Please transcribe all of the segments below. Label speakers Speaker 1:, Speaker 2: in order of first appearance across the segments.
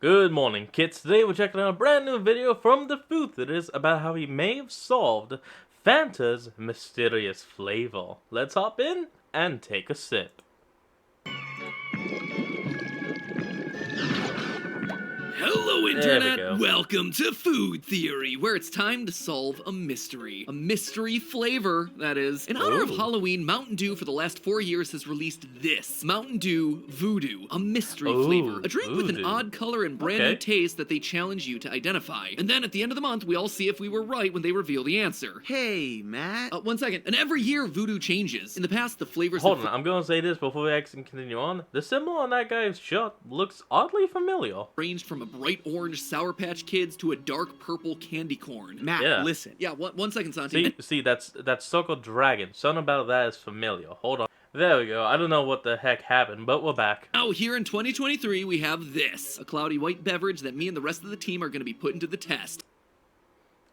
Speaker 1: Good morning, kids. Today we're checking out a brand new video from the Food Theaters about how he may have solved Fanta's mysterious flavor. Let's hop in and take a sip.
Speaker 2: Hello,
Speaker 1: There we
Speaker 2: Internet!
Speaker 1: go.
Speaker 2: Welcome to Food Theory, where it's time to solve a mystery. A mystery flavor, that is. In honor of
Speaker 1: Ooh.
Speaker 2: Halloween, Mountain Dew for the last 4 years has released this. Mountain Dew Voodoo, a mystery
Speaker 1: Ooh,
Speaker 2: flavor. A drink with an
Speaker 1: voodoo.
Speaker 2: odd color and brand new
Speaker 1: Okay.
Speaker 2: taste that they challenge you to identify. And then at the end of the month, we all see if we were right when they reveal the answer.
Speaker 3: Hey, Matt.
Speaker 2: 1 second. And every year, Voodoo changes. In the past, the flavors
Speaker 1: Hold
Speaker 2: have
Speaker 1: on, I'm gonna say this before we actually continue on. The symbol on that guy's shirt looks oddly familiar.
Speaker 2: ranged from a bright orange Sour Patch Kids to a dark purple candy corn.
Speaker 3: Matt,
Speaker 1: Yeah.
Speaker 3: listen.
Speaker 2: Yeah, one second, Santi.
Speaker 1: See, that's Circle Dragon. Something about that is familiar. Hold on. There we go. I don't know what the heck happened, but we're back.
Speaker 2: Now, here in 2023, we have this. A cloudy white beverage that me and the rest of the team are going to be putting to the test.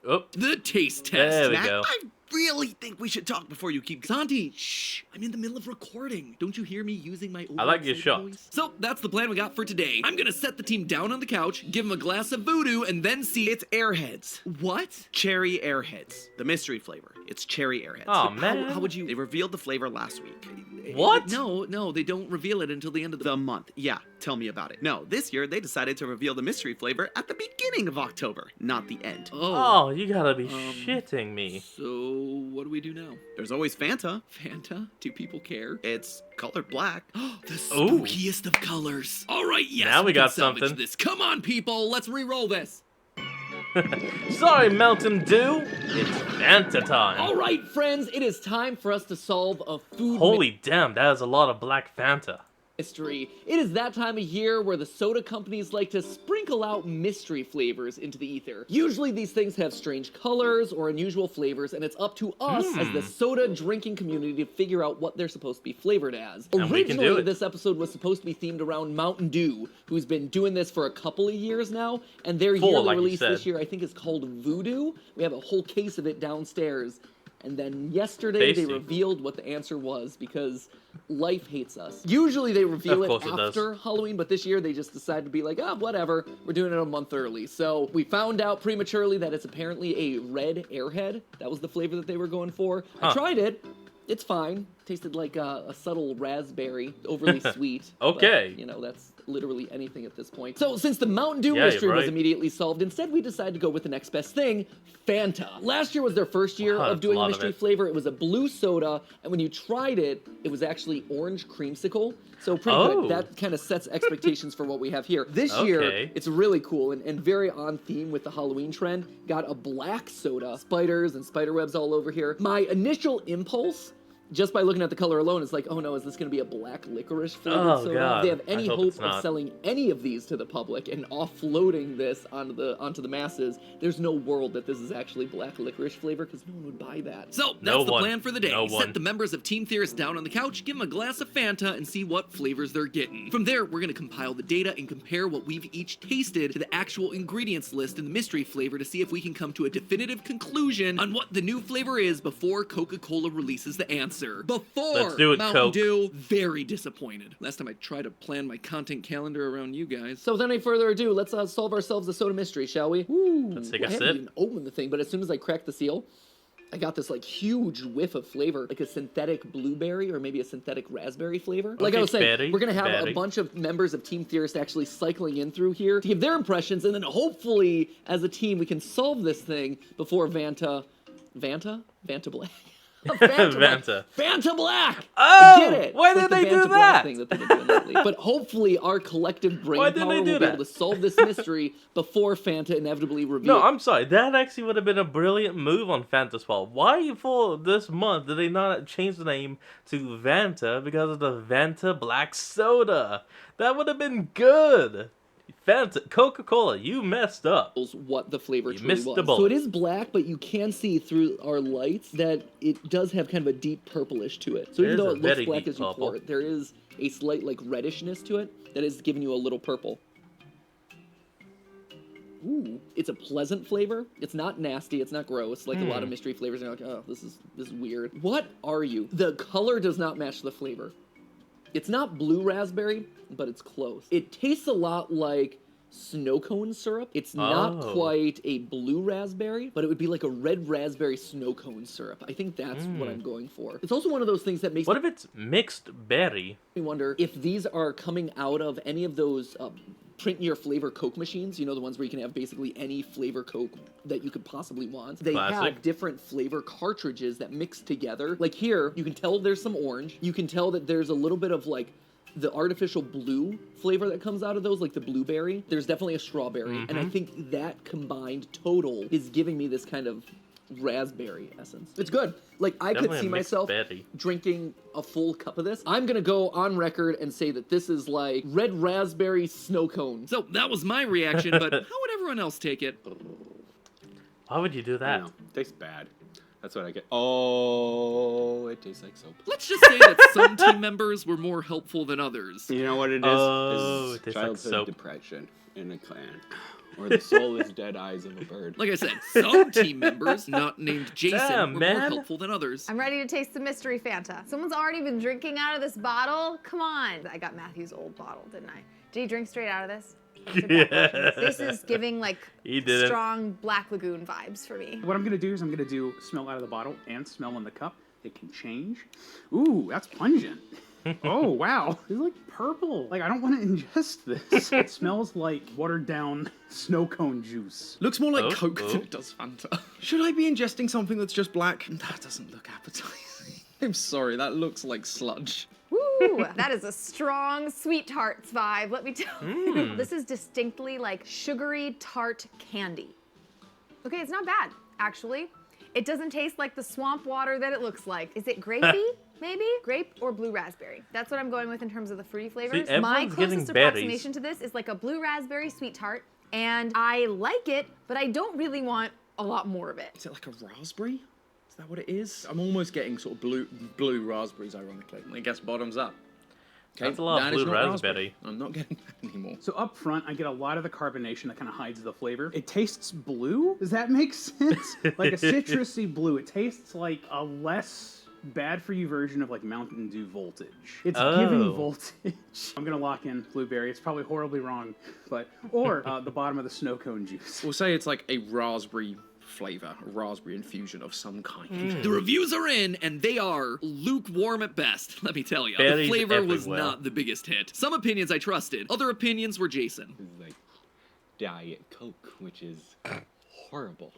Speaker 1: Oh,
Speaker 2: The taste test.
Speaker 1: there we
Speaker 3: Matt,
Speaker 1: go.
Speaker 3: I really think we should talk before you keep.
Speaker 2: Santi, shh! I'm in the middle of recording. Don't you hear me using my
Speaker 1: I like your
Speaker 2: overexcited
Speaker 1: shot.
Speaker 2: voice? So, that's the plan we got for today. I'm gonna set the team down on the couch, give them a glass of voodoo, and then see...
Speaker 3: It's Airheads.
Speaker 2: What?
Speaker 3: Cherry Airheads. The mystery flavor. It's cherry Airheads.
Speaker 1: Aw,
Speaker 3: But
Speaker 1: man.
Speaker 3: How would you? They revealed the flavor last week.
Speaker 1: What?
Speaker 2: No, they don't reveal it until the end of
Speaker 3: The month. Yeah, tell me about it. No, this year they decided to reveal the mystery flavor at the beginning of October, not the end.
Speaker 1: Oh, you gotta be shitting me.
Speaker 2: So, what do we do now?
Speaker 3: There's always Fanta.
Speaker 2: Fanta? Do people care?
Speaker 3: It's colored black.
Speaker 2: The
Speaker 1: Ooh.
Speaker 2: spookiest of colors. All right, yes.
Speaker 1: Now we
Speaker 2: can
Speaker 1: got
Speaker 2: salvage
Speaker 1: something.
Speaker 2: This. Come on, people. Let's re-roll this.
Speaker 1: Sorry, Mountain Dew. It's Fanta time.
Speaker 2: All right, friends. It is time for us to solve a food
Speaker 1: Holy damn, that is a lot of black Fanta.
Speaker 2: mystery. It is that time of year where the soda companies like to sprinkle out mystery flavors into the ether. Usually these things have strange colors or unusual flavors, and it's up to us as the soda drinking community to figure out what they're supposed to be flavored as.
Speaker 1: And we can do
Speaker 2: Originally,
Speaker 1: it.
Speaker 2: this episode was supposed to be themed around Mountain Dew, who's been doing this for a couple of years now, and their
Speaker 1: Four,
Speaker 2: yearly
Speaker 1: like you
Speaker 2: release this
Speaker 1: said.
Speaker 2: year I think is called Voodoo. We have a whole case of it downstairs. And then yesterday
Speaker 1: Tasty.
Speaker 2: they revealed what the answer was because life hates us. Usually they reveal
Speaker 1: Of
Speaker 2: it
Speaker 1: course it does.
Speaker 2: after Halloween, but this year they just decided to be like, whatever, we're doing it a month early. So we found out prematurely that it's apparently a red Airhead. That was the flavor that they were going for. I
Speaker 1: Huh.
Speaker 2: tried it. It's fine. Tasted like a subtle raspberry, overly sweet.
Speaker 1: Okay.
Speaker 2: But, you know, that's literally anything at this point. So since the Mountain Dew
Speaker 1: Yeah,
Speaker 2: mystery
Speaker 1: you're
Speaker 2: was
Speaker 1: right.
Speaker 2: immediately solved, instead we decided to go with the next best thing, Fanta. Last year was their first year
Speaker 1: Wow,
Speaker 2: of
Speaker 1: that's a
Speaker 2: doing
Speaker 1: lot of
Speaker 2: mystery
Speaker 1: it.
Speaker 2: flavor. It was a blue soda, and when you tried it, it was actually orange creamsicle. So pretty
Speaker 1: Oh.
Speaker 2: good. That kind of sets expectations for what we have here. This year,
Speaker 1: Okay.
Speaker 2: it's really cool and very on theme with the Halloween trend. Got a black soda, spiders and spider webs all over here. My initial impulse, just by looking at the color alone, is like, oh no, is this going to be a black licorice flavored
Speaker 1: Oh,
Speaker 2: soda?
Speaker 1: God.
Speaker 2: If they have
Speaker 1: I
Speaker 2: any
Speaker 1: hope
Speaker 2: hope
Speaker 1: it's
Speaker 2: of
Speaker 1: not.
Speaker 2: selling any of these to the public and offloading this onto the masses, there's no world that this is actually black licorice flavor because no one would buy that. So that's
Speaker 1: No
Speaker 2: the
Speaker 1: one.
Speaker 2: plan for the day.
Speaker 1: No
Speaker 2: Set
Speaker 1: one.
Speaker 2: the members of Team Theorist down on the couch, give them a glass of Fanta, and see what flavors they're getting. From there, we're going to compile the data and compare what we've each tasted to the actual ingredients list in the mystery flavor to see if we can come to a definitive conclusion on what the new flavor is before Coca-Cola releases the answer. Before
Speaker 1: Let's do it,
Speaker 2: Mountain
Speaker 1: Coke.
Speaker 2: Dew, very disappointed. Last time I tried to plan my content calendar around you guys. So without any further ado, let's solve ourselves a soda mystery, shall we?
Speaker 1: Let's take a
Speaker 2: I haven't
Speaker 1: sip.
Speaker 2: even opened the thing, but as soon as I cracked the seal, I got this like huge whiff of flavor, like a synthetic blueberry or maybe a synthetic raspberry flavor. Like I
Speaker 1: Okay,
Speaker 2: was saying,
Speaker 1: berry,
Speaker 2: we're gonna have
Speaker 1: berry.
Speaker 2: a bunch of members of Team Theorist actually cycling in through here to give their impressions, and then hopefully, as a team, we can solve this thing before Vanta Black.
Speaker 1: Fanta.
Speaker 2: Fanta Black!
Speaker 1: Oh,
Speaker 2: I get it.
Speaker 1: why
Speaker 2: It's
Speaker 1: did
Speaker 2: like
Speaker 1: they
Speaker 2: the
Speaker 1: do
Speaker 2: Fanta Black
Speaker 1: that?
Speaker 2: thing that they've been doing lately. But hopefully our collective brain
Speaker 1: Why did
Speaker 2: power
Speaker 1: they
Speaker 2: will
Speaker 1: do
Speaker 2: be
Speaker 1: that?
Speaker 2: able to solve this mystery before Fanta inevitably reveals.
Speaker 1: No, I'm sorry. That actually would have been a brilliant move on Fanta's part. Why for this month did they not change the name to Vanta because of the Vanta Black Soda? That would have been good. Fanta, Coca-Cola, you messed up.
Speaker 2: what the flavor
Speaker 1: You
Speaker 2: truly
Speaker 1: missed
Speaker 2: was.
Speaker 1: the
Speaker 2: So
Speaker 1: bullet.
Speaker 2: it is black, but you can see through our lights that it does have kind of a deep purplish to it. So
Speaker 1: It
Speaker 2: even
Speaker 1: is
Speaker 2: though
Speaker 1: a
Speaker 2: it looks
Speaker 1: very
Speaker 2: black
Speaker 1: deep
Speaker 2: as you pour
Speaker 1: purple.
Speaker 2: it, there is a slight like redishness to it that is giving you a little purple. Ooh, it's a pleasant flavor. It's not nasty. It's not gross. Like a lot of mystery flavors, you're like, oh, this is weird. What are you? The color does not match the flavor. It's not blue raspberry, but it's close. It tastes a lot like snow cone syrup. It's not
Speaker 1: Oh.
Speaker 2: quite a blue raspberry, but it would be like a red raspberry snow cone syrup. I think that's what I'm going for. It's also one of those things that makes
Speaker 1: What if it's mixed berry?
Speaker 2: me wonder if these are coming out of any of those print your flavor Coke machines, you know, the ones where you can have basically any flavor Coke that you could possibly want. They
Speaker 1: Classic.
Speaker 2: have different flavor cartridges that mix together. Like here, you can tell there's some orange. You can tell that there's a little bit of like the artificial blue flavor that comes out of those, like the blueberry. There's definitely a strawberry. And I think that combined total is giving me this kind of raspberry essence. It's good. Like, I
Speaker 1: Definitely
Speaker 2: could
Speaker 1: a
Speaker 2: see
Speaker 1: mixed
Speaker 2: myself
Speaker 1: berry.
Speaker 2: drinking a full cup of this. I'm gonna go on record and say that this is like red raspberry snow cone. So that was my reaction, but how would everyone else take it?
Speaker 1: Why would you do
Speaker 4: I
Speaker 1: that?
Speaker 4: don't know. Tastes bad. That's what I get. Oh, it tastes like soap.
Speaker 2: Let's just say that some team members were more helpful than others.
Speaker 4: You know what it is?
Speaker 1: Oh,
Speaker 4: It's
Speaker 1: it tastes like
Speaker 4: childhood
Speaker 1: soap.
Speaker 4: depression in a clan. Or the soulless dead eyes of a bird.
Speaker 2: Like I said, some team members, not named Jason,
Speaker 1: Damn,
Speaker 2: were more
Speaker 1: man.
Speaker 2: helpful than others.
Speaker 5: I'm ready to taste the mystery Fanta. Someone's already been drinking out of this bottle. Come on. I got Matthew's old bottle, didn't I? Did he drink straight out of this?
Speaker 1: Yeah.
Speaker 5: This is giving like
Speaker 1: He didn't.
Speaker 5: strong Black Lagoon vibes for me.
Speaker 6: What I'm gonna do is I'm gonna do smell out of the bottle and smell in the cup. It can change. Ooh, that's pungent. Oh wow, it's like purple. Like I don't want to ingest this. It smells like watered down snow cone juice.
Speaker 3: Looks more like
Speaker 1: Oh,
Speaker 3: Coke
Speaker 1: oh.
Speaker 3: than it does Fanta. Should I be ingesting something that's just black? That doesn't look appetizing. I'm sorry, that looks like sludge.
Speaker 5: Woo! That is a strong sweet tarts vibe, let me tell you. This is distinctly like sugary tart candy. Okay, it's not bad, actually. It doesn't taste like the swamp water that it looks like. Is it grapey? Maybe? Grape or blue raspberry. That's what I'm going with in terms of the fruity flavors. My
Speaker 1: everyone's getting
Speaker 5: closest
Speaker 1: berries.
Speaker 5: approximation to this is like a blue raspberry sweet tart, and I like it, but I don't really want a lot more of it.
Speaker 3: Is it like a raspberry? Is that what it is? I'm almost getting sort of blue raspberries, ironically. I guess bottoms up. Okay,
Speaker 1: That's a lot of
Speaker 3: that is
Speaker 1: blue
Speaker 3: not
Speaker 1: raspberry.
Speaker 3: I'm not getting that anymore.
Speaker 6: So up front, I get a lot of the carbonation that kind of hides the flavor. It tastes blue. Does that make sense? Like a citrusy blue. It tastes like a less bad for you version of like Mountain Dew Voltage. It's giving
Speaker 1: Oh.
Speaker 6: voltage. I'm gonna lock in blueberry. It's probably horribly wrong, but or the bottom of the snow cone juice.
Speaker 3: We'll say it's like a raspberry flavor, a raspberry infusion of some kind.
Speaker 2: The reviews are in, and they are lukewarm at best, let me tell you. The
Speaker 1: Berries
Speaker 2: flavor was
Speaker 1: everywhere.
Speaker 2: not the biggest hit. Some opinions I trusted, other opinions were Jason.
Speaker 4: This is like Diet Coke, which is horrible.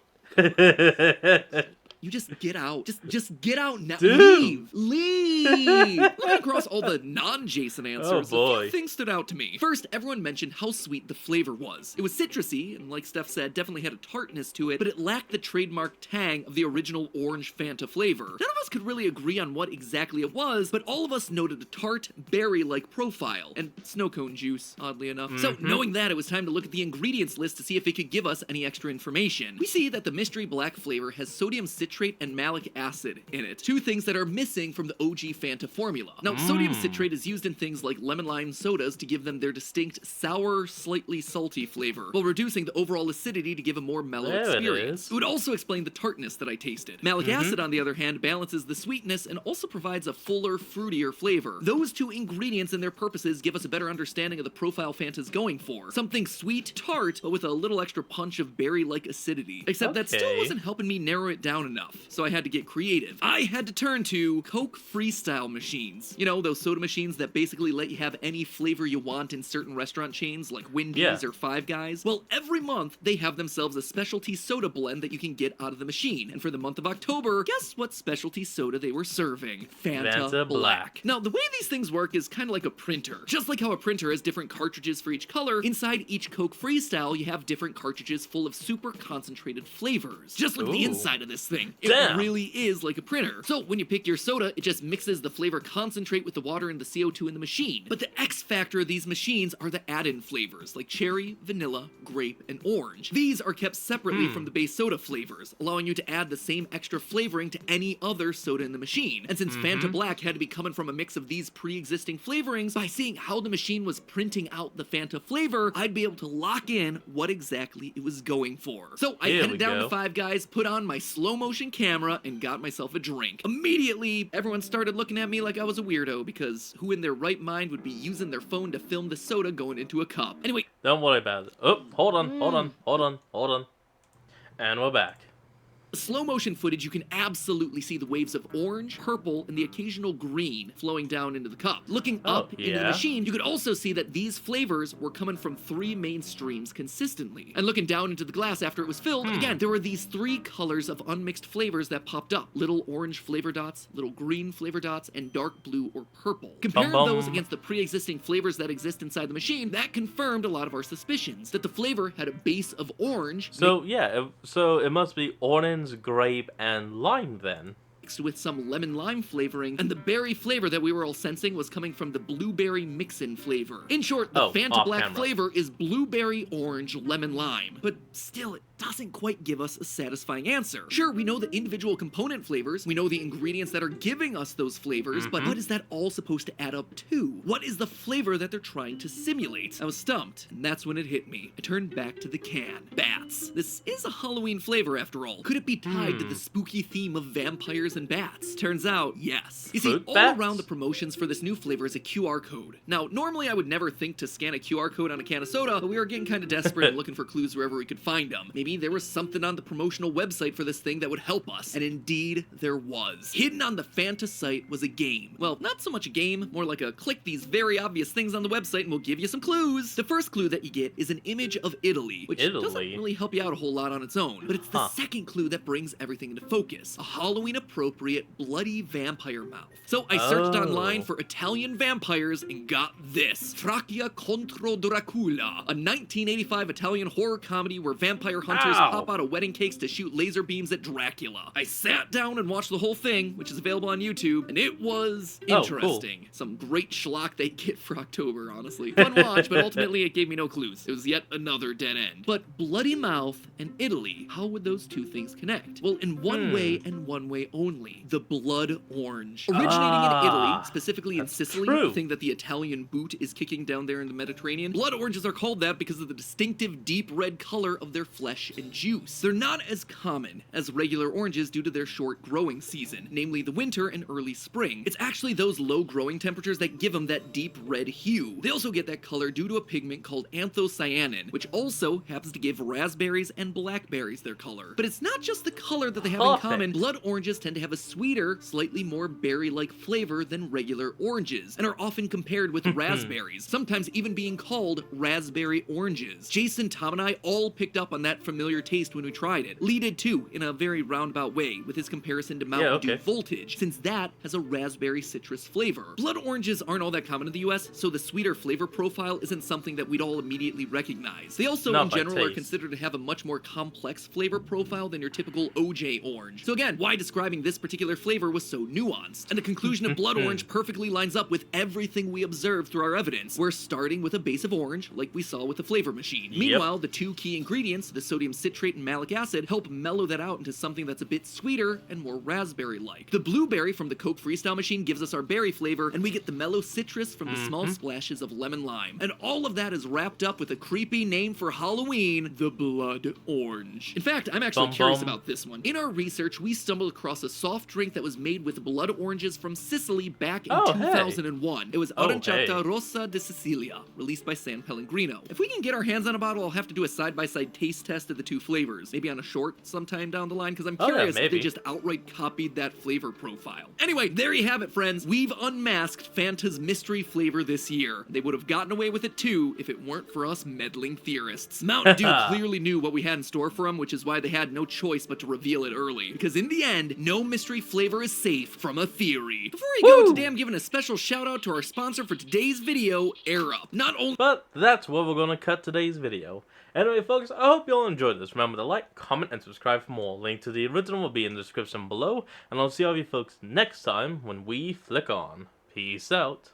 Speaker 2: You just get out. Just get out now.
Speaker 1: Dude.
Speaker 2: Leave. Looking across all the non-Jason answers, a
Speaker 1: boy.
Speaker 2: few things stood out to me. First, everyone mentioned how sweet the flavor was. It was citrusy, and like Steph said, definitely had a tartness to it, but it lacked the trademark tang of the original orange Fanta flavor. None of us could really agree on what exactly it was, but all of us noted a tart, berry-like profile, and snow cone juice, oddly enough. So, knowing that, it was time to look at the ingredients list to see if it could give us any extra information. We see that the mystery black flavor has sodium citrate and malic acid in it, two things that are missing from the OG Fanta formula. Now, sodium citrate is used in things like lemon lime sodas to give them their distinct sour, slightly salty flavor, while reducing the overall acidity to give a more mellow
Speaker 1: There it
Speaker 2: experience.
Speaker 1: is.
Speaker 2: It would also explain the tartness that I tasted. Malic acid, on the other hand, balances the sweetness and also provides a fuller, fruitier flavor. Those two ingredients and their purposes give us a better understanding of the profile Fanta's going for. Something sweet, tart, but with a little extra punch of berry-like acidity. Except that still
Speaker 1: Okay.
Speaker 2: wasn't helping me narrow it down enough, so I had to get creative. I had to turn to Coke Freestyle machines. You know, those soda machines that basically let you have any flavor you want in certain restaurant chains like Wendy's
Speaker 1: Yeah.
Speaker 2: or Five Guys. Well, every month they have themselves a specialty soda blend that you can get out of the machine. And for the month of October, guess what specialty soda they were serving? Fanta,
Speaker 1: Fanta Black.
Speaker 2: Now, the way these things work is kind of like a printer. Just like how a printer has different cartridges for each color, inside each Coke Freestyle you have different cartridges full of super concentrated flavors. Just look at the
Speaker 1: Ooh.
Speaker 2: inside of this thing. It
Speaker 1: Damn.
Speaker 2: really is like a printer. So when you pick your soda, it just mixes the flavor concentrate with the water and the CO2 in the machine. But the X factor of these machines are the add-in flavors, like cherry, vanilla, grape, and orange. These are kept separately from the base soda flavors, allowing you to add the same extra flavoring to any other soda in the machine. And since Fanta Black had to be coming from a mix of these pre-existing flavorings, by seeing how the machine was printing out the Fanta flavor, I'd be able to lock in what exactly it was going for. So I
Speaker 1: Here
Speaker 2: headed
Speaker 1: we
Speaker 2: down
Speaker 1: go.
Speaker 2: to Five Guys, put on my slow motion motion camera and got myself a drink. Immediately, everyone started looking at me like I was a weirdo, because who in their right mind would be using their phone to film the soda going into a cup? Anyway,
Speaker 1: Don't worry about it. Oh, hold on. And we're back.
Speaker 2: slow motion footage, you can absolutely see the waves of orange, purple, and the occasional green flowing down into the cup. Looking up into the
Speaker 1: yeah?
Speaker 2: machine, you could also see that these flavors were coming from 3 main streams consistently. And looking down into the glass after it was filled, again, there were these 3 colors of unmixed flavors that popped up. Little orange flavor dots, little green flavor dots, and dark blue or purple. Comparing those against the pre-existing flavors that exist inside the machine, that confirmed a lot of our suspicions, that the flavor had a base of orange,
Speaker 1: So, yeah, so it must be orange, grape, and lime then.
Speaker 2: mixed with some lemon lime flavoring, and the berry flavor that we were all sensing was coming from the blueberry mix-in flavor. In short, the Fanta Black flavor is blueberry, orange, lemon lime. But still, it doesn't quite give us a satisfying answer. Sure, we know the individual component flavors, we know the ingredients that are giving us those flavors, but what is that all supposed to add up to? What is the flavor that they're trying to simulate? I was stumped, and that's when it hit me. I turned back to the can. Bats. This is a Halloween flavor after all. Could it be tied to the spooky theme of vampires and bats? Turns out, yes. You see, all around the promotions for this new flavor is a QR code. Now, normally I would never think to scan a QR code on a can of soda, but we were getting kind of desperate and looking for clues wherever we could find them. Maybe there was something on the promotional website for this thing that would help us, and indeed there was. Hidden on the Fanta site was a game. Well, not so much a game, more like a click these very obvious things on the website and we'll give you some clues. The first clue that you get is an image of Italy, which doesn't really help you out a whole lot on its own, but it's the second clue that brings everything into focus. A Halloween-appropriate bloody vampire mouth. So I searched online for Italian vampires and got this. Fracchia contro Dracula, a 1985 Italian horror comedy where vampire hunters pop out of wedding cakes to shoot laser beams at Dracula. I sat down and watched the whole thing, which is available on YouTube, and it was interesting. Some great schlock they get for October, honestly. Fun watch, but ultimately it gave me no clues. It was yet another dead end. But bloody mouth and Italy, how would those two things connect? Well, in one way and one way only. The blood orange. Originating in Italy, specifically in Sicily, the thing that the Italian boot is kicking down there in the Mediterranean, blood oranges are called that because of the distinctive deep red color of their flesh and juice. They're not as common as regular oranges due to their short growing season, namely the winter and early spring. It's actually those low growing temperatures that give them that deep red hue. They also get that color due to a pigment called anthocyanin, which also happens to give raspberries and blackberries their color. But it's not just the color that they have in common. Blood oranges tend to have a sweeter, slightly more berry-like flavor than regular oranges, and are often compared with raspberries, sometimes even being called raspberry oranges. Jason, Tom, and I all picked up on that familiar taste when we tried it. Lee did too, in a very roundabout way, with his comparison to Mountain Dew Voltage, since that has a raspberry citrus flavor. Blood oranges aren't all that common in the US, so the sweeter flavor profile isn't something that we'd all immediately recognize. They also, in general, are considered to have a much more complex flavor profile than your typical OJ orange. So again, why describing this particular flavor was so nuanced. And the conclusion of blood orange perfectly lines up with everything we observed through our evidence. We're starting with a base of orange, like we saw with the flavor machine. Meanwhile, the two key ingredients, the sodium citrate and malic acid, help mellow that out into something that's a bit sweeter and more raspberry-like. The blueberry from the Coke Freestyle machine gives us our berry flavor, and we get the mellow citrus from the small splashes of lemon lime. And all of that is wrapped up with a creepy name for Halloween, the blood orange. In fact, I'm actually curious about this one. In our research, we stumbled across a soft drink that was made with blood oranges from Sicily back in 2001. It was Aranciata Rossa di Sicilia, released by San Pellegrino. If we can get our hands on a bottle, I'll have to do a side-by-side taste test of the two flavors, maybe on a short sometime down the line, because I'm curious if they just outright copied that flavor profile. Anyway, there you have it, friends. We've unmasked Fanta's mystery flavor this year. They would have gotten away with it too if it weren't for us meddling theorists. Mountain Dew clearly knew what we had in store for them, which is why they had no choice but to reveal it early. Because in the end, no mystery flavor is safe from a theory. Before we go, today I'm giving a special shout out to our sponsor for today's video, Air Up. Not only—
Speaker 1: But that's where we're gonna cut today's video. Anyway, folks, I hope you all enjoyed this. Remember to like, comment, and subscribe for more. Link to the original will be in the description below, and I'll see all of you folks next time when we flick on. Peace out.